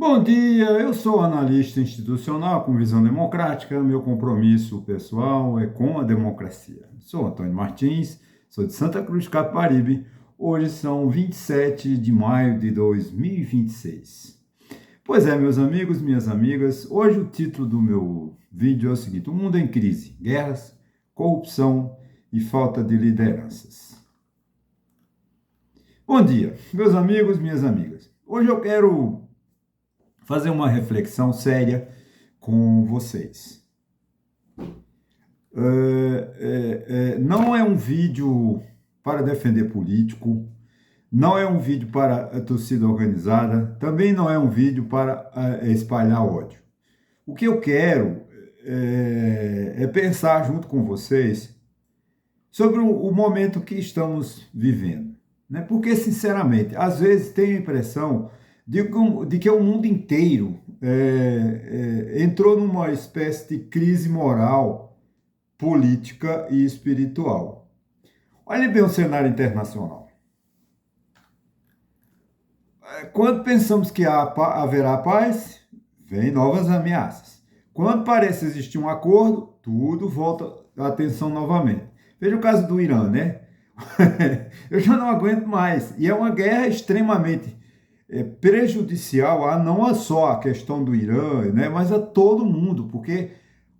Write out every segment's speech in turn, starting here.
Bom dia, eu sou analista institucional com visão democrática. Meu compromisso pessoal é com a democracia. Sou Antônio Martins, sou de Santa Cruz de Capibaribe. Hoje são 27 de maio de 2026. Pois é, meus amigos, minhas amigas, hoje o título do meu vídeo é o seguinte: O mundo em crise, guerras, corrupção e falta de lideranças. Bom dia, meus amigos, minhas amigas. Hoje eu quero fazer uma reflexão séria com vocês. Não é um vídeo para defender político, não é um vídeo para a torcida organizada, também não é um vídeo para espalhar ódio. O que eu quero é pensar junto com vocês sobre o momento que estamos vivendo, né? Porque, sinceramente, às vezes tenho a impressão de que o mundo inteiro entrou numa espécie de crise moral, política e espiritual. Olha bem o cenário internacional. Quando pensamos que haverá paz, vem novas ameaças. Quando parece existir um acordo, tudo volta a atenção novamente. Veja o caso do Irã, né? Eu já não aguento mais. E é uma guerra extremamente prejudicial a não só a questão do Irã, né, mas a todo mundo, porque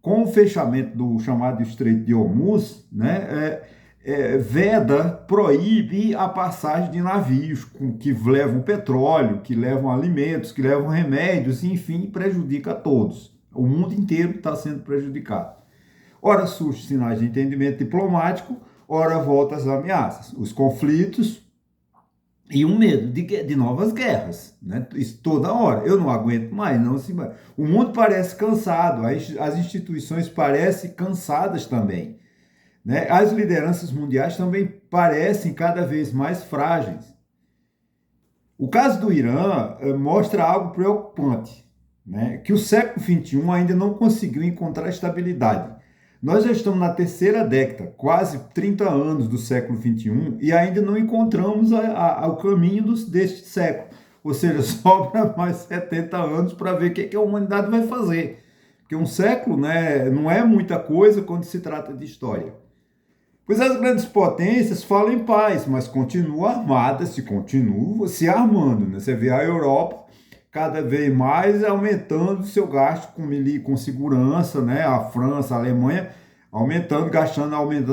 com o fechamento do chamado Estreito de Hormuz, né, veda, proíbe a passagem de navios que levam petróleo, que levam alimentos, que levam remédios, enfim, prejudica a todos. O mundo inteiro está sendo prejudicado. Ora surgem sinais de entendimento diplomático, ora volta às ameaças. Os conflitos e um medo de novas guerras, né? Isso toda hora. Eu não aguento mais, não. Assim, o mundo parece cansado, as instituições parecem cansadas também, né? As lideranças mundiais também parecem cada vez mais frágeis. O caso do Irã mostra algo preocupante, né? Que o século XXI ainda não conseguiu encontrar estabilidade. Nós já estamos na terceira década, quase 30 anos do século XXI, e ainda não encontramos o caminho deste século. Ou seja, sobra mais 70 anos para ver o que a humanidade vai fazer. Porque um século, né, não é muita coisa quando se trata de história. Pois as grandes potências falam em paz, mas continuam armadas, continuam se armando, né? Você vê a Europa cada vez mais aumentando seu gasto com segurança, né? A França, a Alemanha aumentando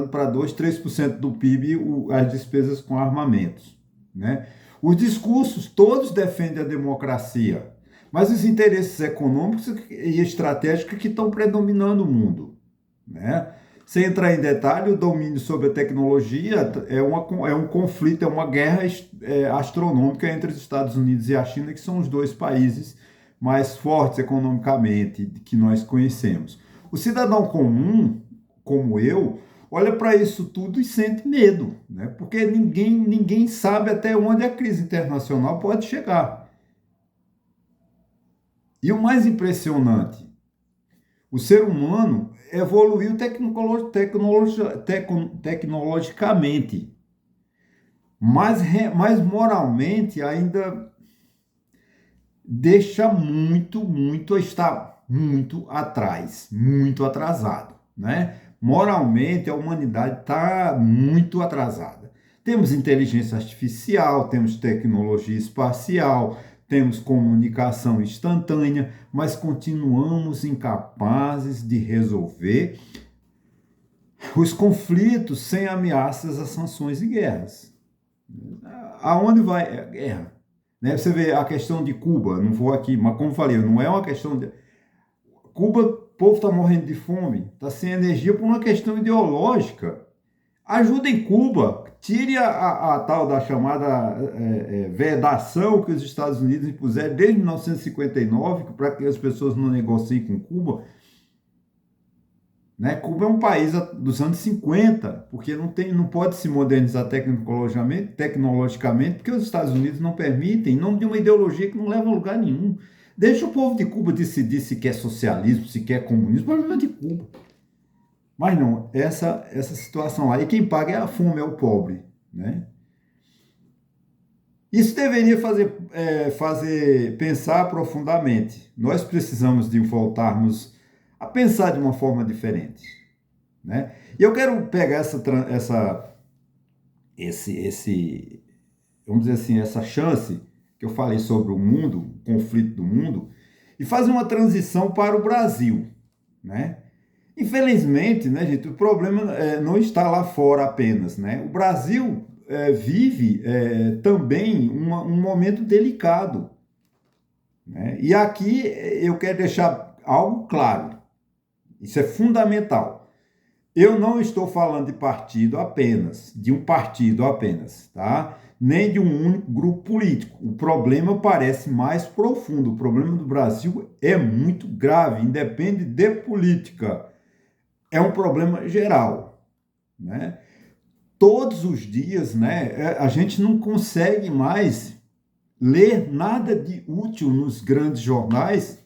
para 2, 3% do PIB as despesas com armamentos, né? Os discursos todos defendem a democracia, mas os interesses econômicos e estratégicos que estão predominando o mundo, né? Sem entrar em detalhe, o domínio sobre a tecnologia é um conflito, é uma guerra astronômica entre os Estados Unidos e a China, que são os dois países mais fortes economicamente que nós conhecemos. O cidadão comum, como eu, olha para isso tudo e sente medo, né? Porque ninguém sabe até onde a crise internacional pode chegar. E o mais impressionante, o ser humano evoluiu tecnologicamente, mas moralmente ainda deixa está muito atrás, muito atrasado, né? Moralmente, a humanidade está muito atrasada. Temos inteligência artificial, temos tecnologia espacial, temos comunicação instantânea, mas continuamos incapazes de resolver os conflitos sem ameaças a sanções e guerras. Aonde vai a guerra? Né? Você vê a questão de Cuba, não vou aqui, mas como falei, não é uma questão de... Cuba, o povo está morrendo de fome, está sem energia por uma questão ideológica. Ajudem Cuba, tire a tal da chamada vedação que os Estados Unidos impuseram desde 1959 para que as pessoas não negociem com Cuba. Né? Cuba é um país dos anos 50, porque não pode se modernizar tecnologicamente, porque os Estados Unidos não permitem, em nome de uma ideologia que não leva a lugar nenhum. Deixa o povo de Cuba decidir se quer socialismo, se quer comunismo, o problema é de Cuba. Mas não, essa situação lá, e quem paga é a fome, é o pobre, né? Isso deveria fazer pensar profundamente. Nós precisamos de voltarmos a pensar de uma forma diferente, né? E eu quero pegar esse, vamos dizer assim, essa chance que eu falei sobre o mundo, o conflito do mundo, e fazer uma transição para o Brasil, né? Infelizmente, né, gente, o problema não está lá fora apenas, né? O Brasil vive também um momento delicado, né? E aqui eu quero deixar algo claro, isso é fundamental. Eu não estou falando de partido apenas, de um partido apenas, tá? Nem de um único grupo político. O problema parece mais profundo. O problema do Brasil é muito grave, independe de política. É um problema geral, né? Todos os dias, né, a gente não consegue mais ler nada de útil nos grandes jornais,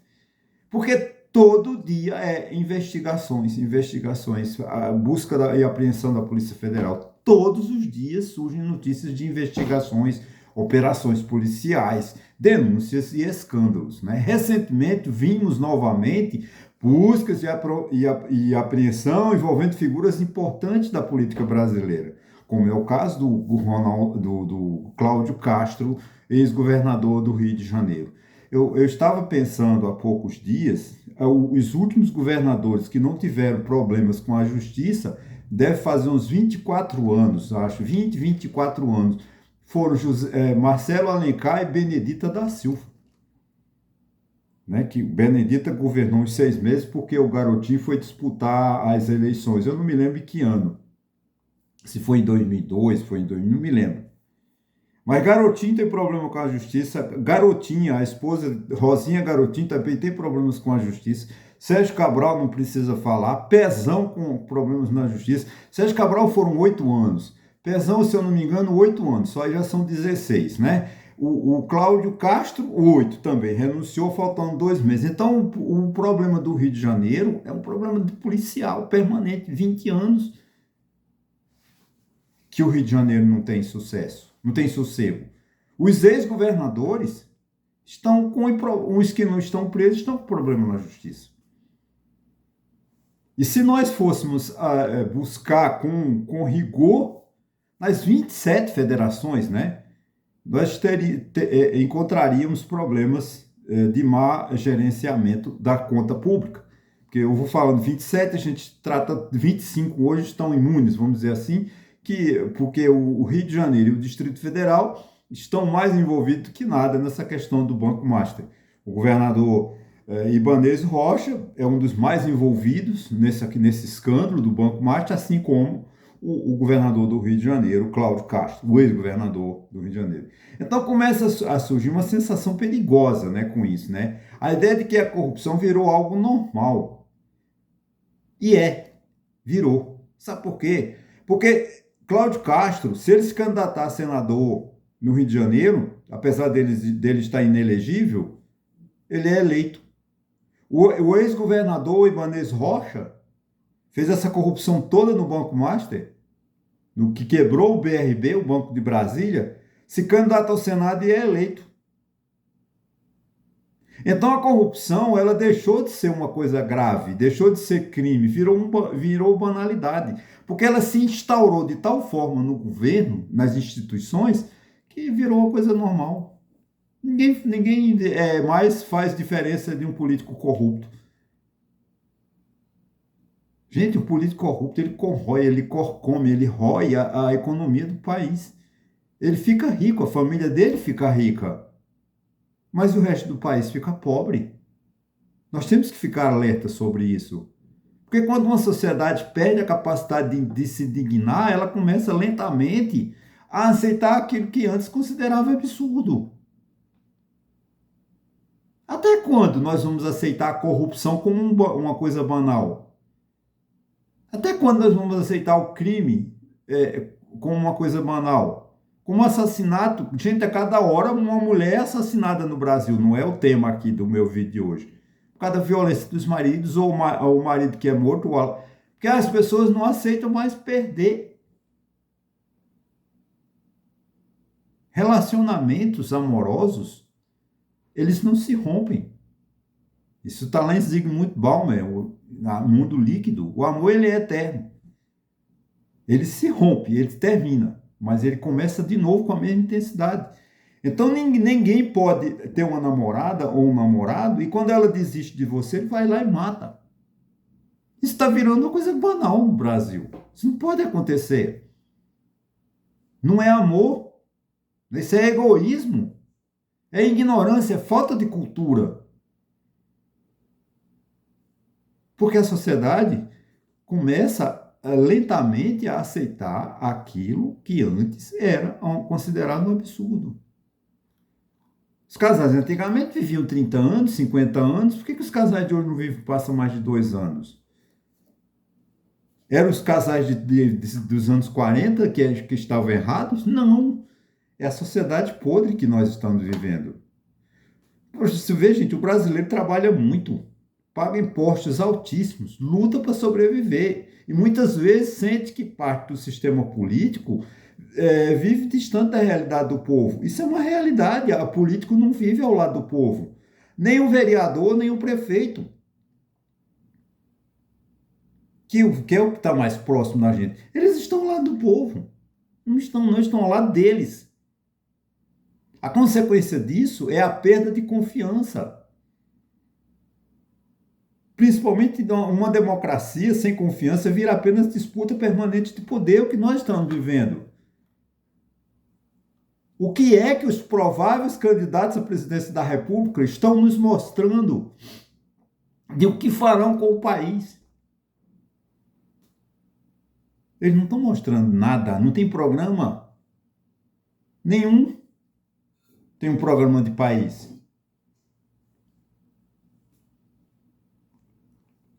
porque todo dia é investigações, investigações, a busca e apreensão da Polícia Federal. Todos os dias surgem notícias de investigações, operações policiais, denúncias e escândalos, né? Recentemente vimos novamente buscas e apreensão envolvendo figuras importantes da política brasileira, como é o caso do Cláudio Castro, ex-governador do Rio de Janeiro. Eu estava pensando há poucos dias, os últimos governadores que não tiveram problemas com a justiça, deve fazer uns 24 anos, acho, 20, 24 anos, foram Marcelo Alencar e Benedita da Silva, né, que Benedita governou uns 6 meses porque o garotinho foi disputar as eleições. Eu não me lembro em que ano, se foi em 2002, foi em 2000, não me lembro. Mas Garotinho tem problema com a justiça. Garotinha, a esposa Rosinha Garotinho também tem problemas com a justiça. Sérgio Cabral não precisa falar. Pezão com problemas na justiça. Sérgio Cabral foram 8 anos. Pezão, se eu não me engano, 8 anos. Só já são 16, né? O Cláudio Castro, 8 também. Renunciou faltando 2 meses. Então, o problema do Rio de Janeiro é um problema de policial permanente. 20 anos que o Rio de Janeiro não tem sucesso, não tem sossego. Os ex-governadores estão com os que não estão presos estão com problema na justiça. E se nós fôssemos buscar com rigor nas 27 federações, né, nós encontraríamos problemas de má gerenciamento da conta pública. Porque eu vou falando 27, a gente trata 25 hoje estão imunes, vamos dizer assim, porque o Rio de Janeiro e o Distrito Federal estão mais envolvidos que nada nessa questão do Banco Master. O governador Ibanez Rocha é um dos mais envolvidos nesse escândalo do Banco Master, assim como o governador do Rio de Janeiro, Cláudio Castro, o ex-governador do Rio de Janeiro. Então começa a surgir uma sensação perigosa, né, com isso, né? A ideia de que a corrupção virou algo normal. E virou. Sabe por quê? Porque Cláudio Castro, se ele se candidatar a senador no Rio de Janeiro, apesar dele estar inelegível, ele é eleito. O ex-governador Ibanez Rocha fez essa corrupção toda no Banco Master, no que quebrou o BRB, o Banco de Brasília, se candidata ao Senado e é eleito. Então a corrupção, ela deixou de ser uma coisa grave, deixou de ser crime, virou banalidade, porque ela se instaurou de tal forma no governo, nas instituições, que virou uma coisa normal. Ninguém mais faz diferença de um político corrupto. Gente, o político corrupto, ele corrói, ele corcome, ele rói a economia do país. Ele fica rico, a família dele fica rica, mas o resto do país fica pobre. Nós temos que ficar alerta sobre isso. Porque quando uma sociedade perde a capacidade de se dignar, ela começa lentamente a aceitar aquilo que antes considerava absurdo. Até quando nós vamos aceitar a corrupção como uma coisa banal? Até quando nós vamos aceitar o crime como uma coisa banal? Como assassinato, gente, a cada hora uma mulher é assassinada no Brasil, não é o tema aqui do meu vídeo de hoje. Por causa da violência dos maridos, ou o marido que é morto, porque as pessoas não aceitam mais perder. Relacionamentos amorosos, eles não se rompem. Isso está lá em Zygmunt Bauman, o Mundo Líquido. O amor, ele é eterno. Ele se rompe, ele termina, mas ele começa de novo com a mesma intensidade. Então ninguém pode ter uma namorada ou um namorado e quando ela desiste de você, ele vai lá e mata. Isso está virando uma coisa banal no Brasil. Isso não pode acontecer. Não é amor. Isso é egoísmo. É ignorância, é falta de cultura. Porque a sociedade começa lentamente a aceitar aquilo que antes era considerado um absurdo. Os casais antigamente viviam 30 anos, 50 anos. Por que os casais de hoje não vivem, passam mais de 2 anos? Eram os casais dos anos 40 que estavam errados? Não. É a sociedade podre que nós estamos vivendo. Poxa, você vê, gente, o brasileiro trabalha muito, paga impostos altíssimos, luta para sobreviver. E muitas vezes sente que parte do sistema político vive distante da realidade do povo. Isso é uma realidade. O político não vive ao lado do povo. Nem o vereador, nem o prefeito. Que é o que está mais próximo da gente. Eles estão ao lado do povo. Não estão ao lado deles. A consequência disso é a perda de confiança. Principalmente uma democracia sem confiança vira apenas disputa permanente de poder, o que nós estamos vivendo. O que é que os prováveis candidatos à presidência da República estão nos mostrando de o que farão com o país? Eles não estão mostrando nada, não tem programa nenhum. Tem um programa de país.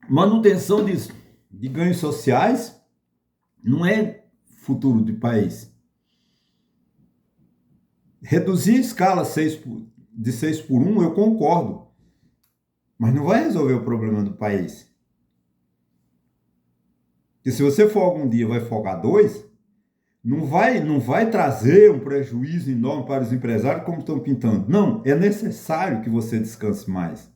Manutenção de ganhos sociais não é futuro de país. Reduzir a escala de 6 por 1, eu concordo. Mas não vai resolver o problema do país. Porque se você folga um dia e vai folgar 2, não vai trazer um prejuízo enorme para os empresários como estão pintando. Não, é necessário que você descanse mais.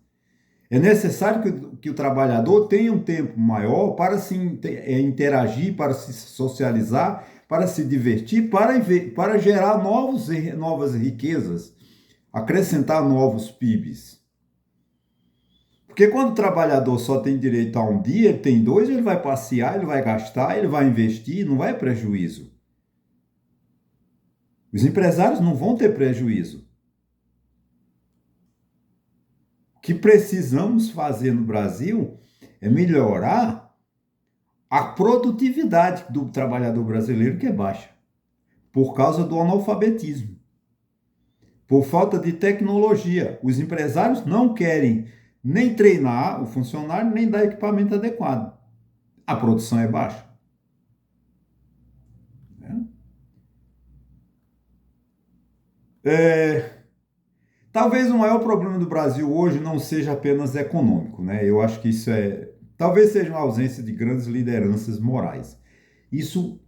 É necessário que o trabalhador tenha um tempo maior para se interagir, para se socializar, para se divertir, para gerar novas riquezas, acrescentar novos PIBs. Porque quando o trabalhador só tem direito a um dia, ele tem 2, ele vai passear, ele vai gastar, ele vai investir, não vai prejuízo. Os empresários não vão ter prejuízo. O que precisamos fazer no Brasil é melhorar a produtividade do trabalhador brasileiro, que é baixa, por causa do analfabetismo, por falta de tecnologia. Os empresários não querem nem treinar o funcionário, nem dar equipamento adequado. A produção é baixa. Talvez o maior problema do Brasil hoje não seja apenas econômico, né? Eu acho que talvez seja uma ausência de grandes lideranças morais. Isso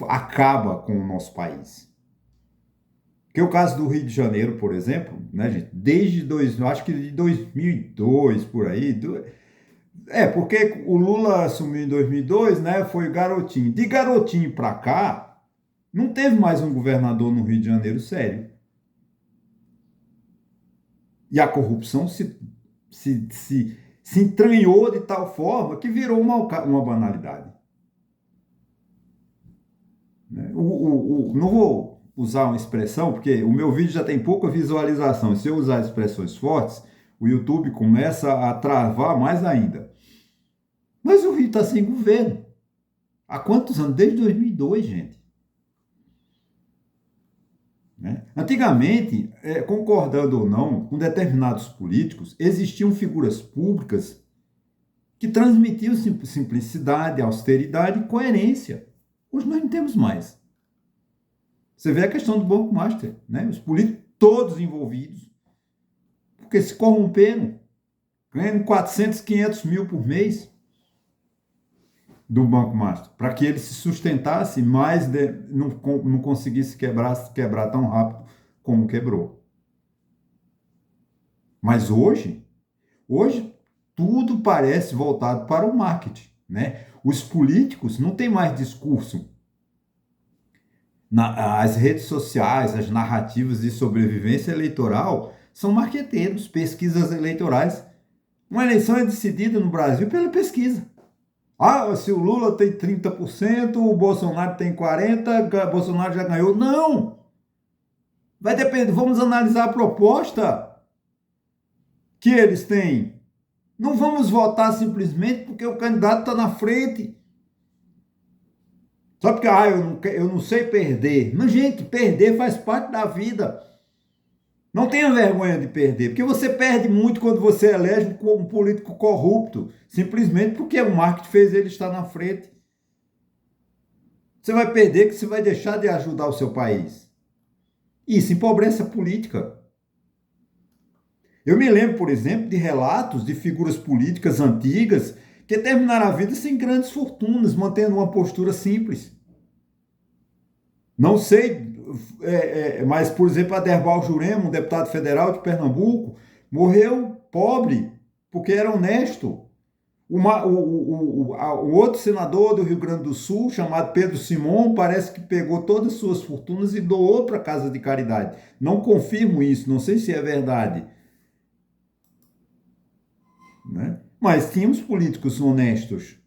acaba com o nosso país. Que é o caso do Rio de Janeiro, por exemplo, né, gente? Acho que de 2002, por aí. Porque o Lula assumiu em 2002, né? Foi garotinho. De garotinho para cá, não teve mais um governador no Rio de Janeiro sério. E a corrupção se entranhou de tal forma que virou uma banalidade. Não vou usar uma expressão, porque o meu vídeo já tem pouca visualização. Se eu usar expressões fortes, o YouTube começa a travar mais ainda. Mas o Rio está sem governo. Há quantos anos? Desde 2002, gente. Antigamente, concordando ou não com determinados políticos, existiam figuras públicas que transmitiam simplicidade, austeridade e coerência. Hoje nós não temos mais. Você vê a questão do Banco Master, né? Os políticos todos envolvidos, porque se corromperam, ganhando 400, 500 mil por mês do Banco Master, para que ele se sustentasse mais, não conseguisse quebrar tão rápido como quebrou. Mas hoje tudo parece voltado para o marketing, né? Os políticos não têm mais discurso. As redes sociais, as narrativas de sobrevivência eleitoral são marqueteiros, pesquisas eleitorais. Uma eleição é decidida no Brasil pela pesquisa. Ah, se o Lula tem 30%, o Bolsonaro tem 40%, o Bolsonaro já ganhou. Não! Vai depender, vamos analisar a proposta que eles têm. Não vamos votar simplesmente porque o candidato está na frente. Só porque eu não sei perder. Mas, gente, perder faz parte da vida. Não tenha vergonha de perder, porque você perde muito quando você elege um político corrupto, simplesmente porque o marketing fez ele estar na frente. Você vai perder que você vai deixar de ajudar o seu país. Isso empobrece a política. Eu me lembro, por exemplo, de relatos de figuras políticas antigas que terminaram a vida sem grandes fortunas, mantendo uma postura simples. Não sei, mas, por exemplo, Aderbal Jurema, um deputado federal de Pernambuco, morreu pobre, porque era honesto. O outro senador do Rio Grande do Sul, chamado Pedro Simon, parece que pegou todas as suas fortunas e doou para a Casa de Caridade. Não confirmo isso, não sei se é verdade. Né? Mas tínhamos políticos honestos.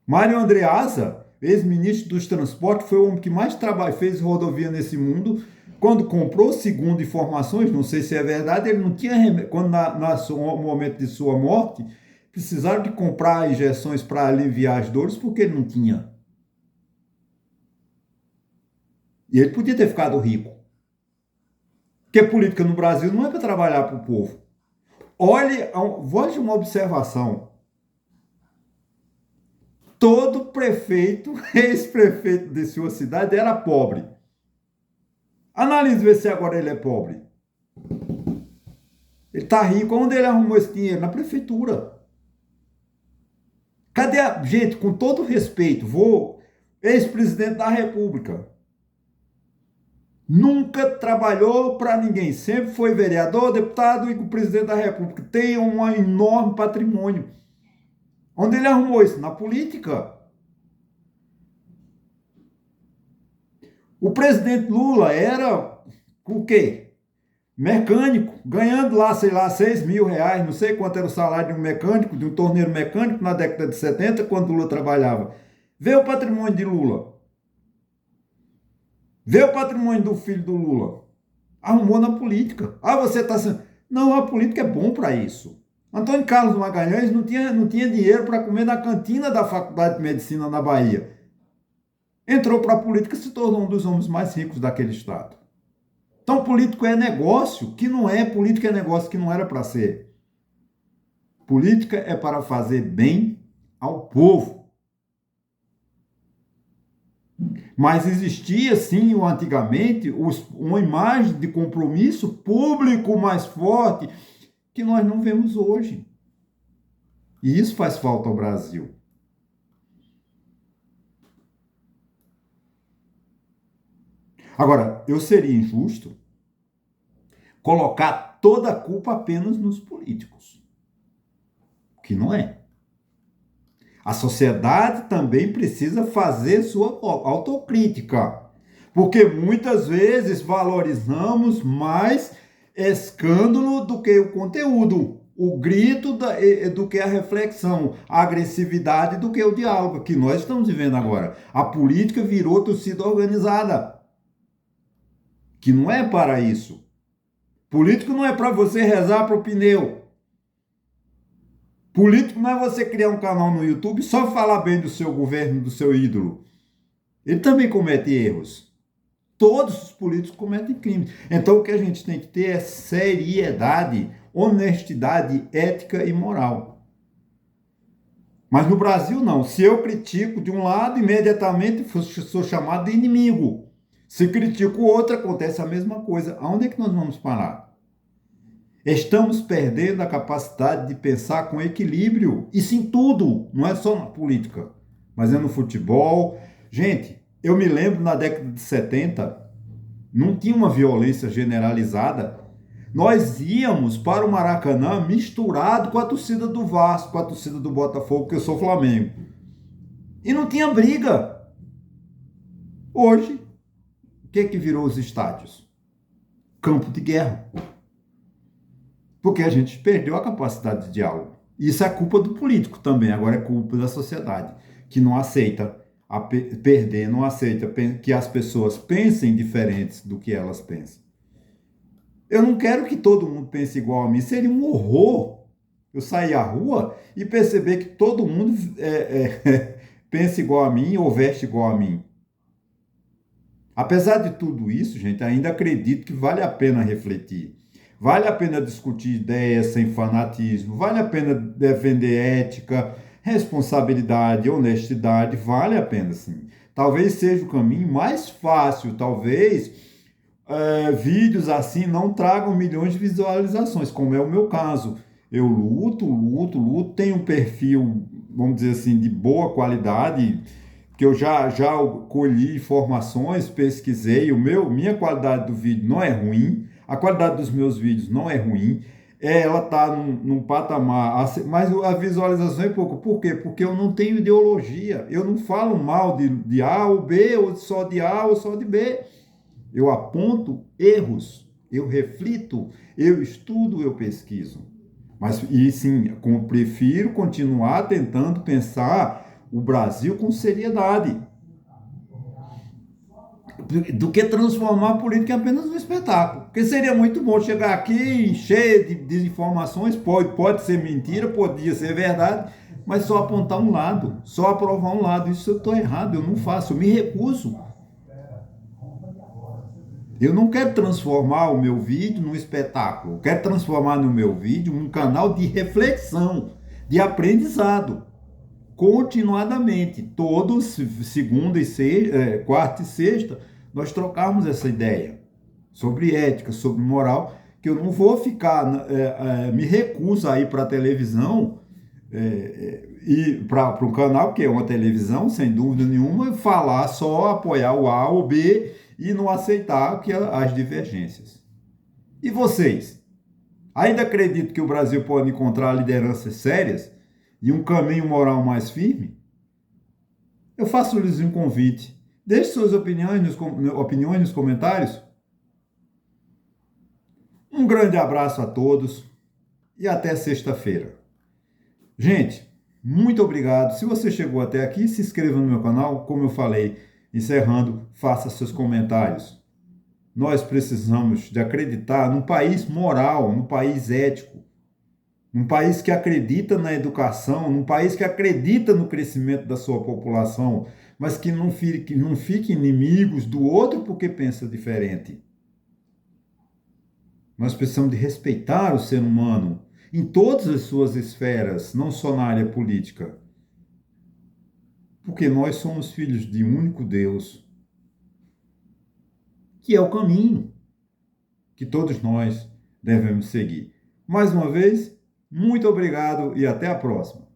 Mário Andreasa, ex-ministro dos Transportes, foi o homem que mais fez rodovia nesse mundo. Quando comprou, segundo informações, não sei se é verdade, ele não tinha remédio. Quando no momento de sua morte, precisaram de comprar injeções para aliviar as dores, porque ele não tinha. E ele podia ter ficado rico. Porque política no Brasil não é para trabalhar para o povo. Volte uma observação. Todo prefeito, ex-prefeito de sua cidade era pobre. Analise ver se agora ele é pobre. Ele está rico. Onde ele arrumou esse dinheiro? Na prefeitura. Cadê a gente, com todo respeito, ex-presidente da República, nunca trabalhou para ninguém, sempre foi vereador, deputado e presidente da República, tem um enorme patrimônio. Onde ele arrumou isso? Na política. O presidente Lula era o quê? Mecânico, ganhando lá, sei lá, 6 mil reais, não sei quanto era o salário de um mecânico, de um torneiro mecânico na década de 70, quando Lula trabalhava. Vê o patrimônio de Lula. Vê o patrimônio do filho do Lula. Arrumou na política. Ah, você está sendo... Não, a política é bom para isso. Antônio Carlos Magalhães não tinha dinheiro para comer na cantina da Faculdade de Medicina na Bahia. Entrou para a política e se tornou um dos homens mais ricos daquele estado. Então, político é negócio que não é, política é negócio que não era para ser. Política é para fazer bem ao povo. Mas existia, sim, antigamente, uma imagem de compromisso público mais forte que nós não vemos hoje. E isso faz falta ao Brasil. Agora, eu seria injusto colocar toda a culpa apenas nos políticos, que não é. A sociedade também precisa fazer sua autocrítica, porque muitas vezes valorizamos mais escândalo do que o conteúdo, o grito do que a reflexão, a agressividade do que o diálogo, que nós estamos vivendo agora. A política virou torcida organizada, que não é para isso. Político não é para você rezar para o pneu. Político não é você criar um canal no YouTube e só falar bem do seu governo, do seu ídolo. Ele também comete erros. Todos os políticos cometem crimes. Então o que a gente tem que ter é seriedade, honestidade, ética e moral. Mas no Brasil não. Se eu critico de um lado, imediatamente sou chamado de inimigo. Se critico o outro, acontece a mesma coisa. Aonde é que nós vamos parar? Estamos perdendo a capacidade de pensar com equilíbrio. Isso em tudo, não é só na política, mas é no futebol. Gente, eu me lembro na década de 70, não tinha uma violência generalizada. Nós íamos para o Maracanã misturado com a torcida do Vasco, com a torcida do Botafogo, que eu sou Flamengo. E não tinha briga. Hoje, o que virou os estádios? Campo de guerra. Porque a gente perdeu a capacidade de diálogo. Isso é culpa do político também, agora é culpa da sociedade, que não aceita perder, não aceita que as pessoas pensem diferentes do que elas pensam. Eu não quero que todo mundo pense igual a mim, seria um horror eu sair à rua e perceber que todo mundo pensa igual a mim ou veste igual a mim. Apesar de tudo isso, gente, ainda acredito que vale a pena refletir. Vale a pena discutir ideias sem fanatismo, vale a pena defender ética, responsabilidade, honestidade, vale a pena sim. Talvez seja o caminho mais fácil, talvez vídeos assim não tragam milhões de visualizações, como é o meu caso. Eu luto, tenho um perfil, vamos dizer assim, de boa qualidade, que eu já colhi informações, pesquisei, minha qualidade do vídeo não é ruim, a qualidade dos meus vídeos não é ruim, ela está num patamar, mas a visualização é pouco. Por quê? Porque eu não tenho ideologia, eu não falo mal de A ou B, ou só de A ou só de B. Eu aponto erros, eu reflito, eu estudo, eu pesquiso. E sim, prefiro continuar tentando pensar o Brasil com seriedade, do que transformar a política em apenas um espetáculo. Porque seria muito bom chegar aqui cheio de desinformações, pode ser mentira, podia ser verdade, mas só apontar um lado, só aprovar um lado. Isso eu estou errado, eu não faço, eu me recuso. Eu não quero transformar o meu vídeo num espetáculo, eu quero transformar no meu vídeo um canal de reflexão, de aprendizado, continuadamente. Todos, segunda e sexta, quarta e sexta, nós trocarmos essa ideia sobre ética, sobre moral, que eu não vou ficar, me recuso a ir para a televisão e para o canal, que é uma televisão, sem dúvida nenhuma, falar só, apoiar o A ou B e não aceitar as divergências. E vocês? Ainda acreditam que o Brasil pode encontrar lideranças sérias e um caminho moral mais firme? Eu faço-lhes um convite. Deixe suas opiniões nos comentários. Um grande abraço a todos e até sexta-feira. Gente, muito obrigado. Se você chegou até aqui, se inscreva no meu canal. Como eu falei, encerrando, faça seus comentários. Nós precisamos de acreditar num país moral, num país ético, num país que acredita na educação, num país que acredita no crescimento da sua população, mas que não fique inimigos do outro porque pensa diferente. Nós precisamos de respeitar o ser humano em todas as suas esferas, não só na área política. Porque nós somos filhos de um único Deus, que é o caminho que todos nós devemos seguir. Mais uma vez, muito obrigado e até a próxima.